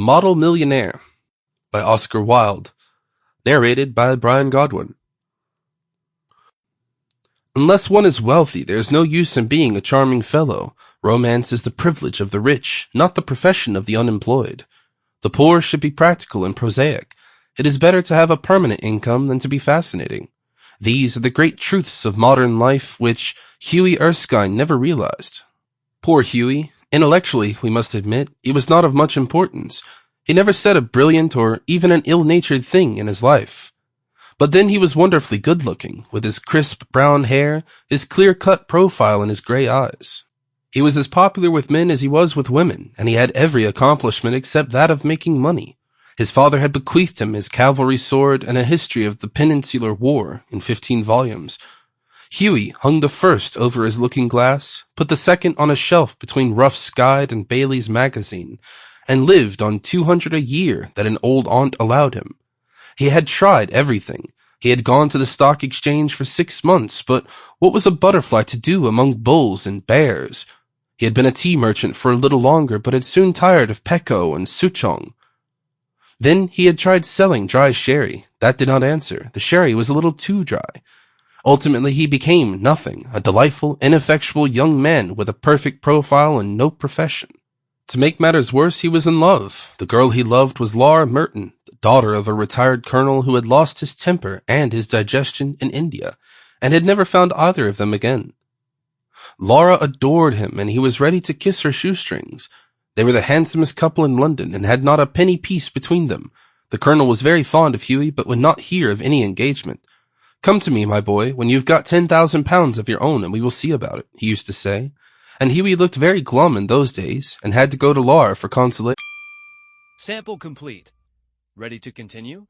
Model Millionaire by Oscar Wilde. Narrated by Brian Godwin. Unless one is wealthy, there is no use in being a charming fellow. Romance is the privilege of the rich, not the profession of the unemployed. The poor should be practical and prosaic. It is better to have a permanent income than to be fascinating. These are the great truths of modern life which Huey Erskine never realized. Poor Huey. Intellectually, we must admit, he was not of much importance. He never said a brilliant or even an ill-natured thing in his life. But then he was wonderfully good-looking, with his crisp brown hair, his clear-cut profile, and his gray eyes. He was as popular with men as he was with women, and he had every accomplishment except that of making money. His father had bequeathed him his cavalry sword and a history of the Peninsular War in 15 volumes. Huey hung the first over his looking-glass, put the second on a shelf between Ruff's Guide and Bailey's Magazine, and lived on $200 a year that an old aunt allowed him. He had tried everything. He had gone to the stock exchange for 6 months, but what was a butterfly to do among bulls and bears? He had been a tea merchant for a little longer, but had soon tired of Pecco and Souchong. Then he had tried selling dry sherry. That did not answer. The sherry was a little too dry. Ultimately, he became nothing, a delightful, ineffectual young man with a perfect profile and no profession. To make matters worse, he was in love. The girl he loved was Laura Merton, the daughter of a retired colonel who had lost his temper and his digestion in India, and had never found either of them again. Laura adored him, and he was ready to kiss her shoestrings. They were the handsomest couple in London, and had not a penny piece between them. The colonel was very fond of Huey, but would not hear of any engagement. "Come to me, my boy, when you've got £10,000 of your own, and we will see about it," he used to say. And Huey looked very glum in those days, and had to go to Laura for consolation. Sample complete. Ready to continue?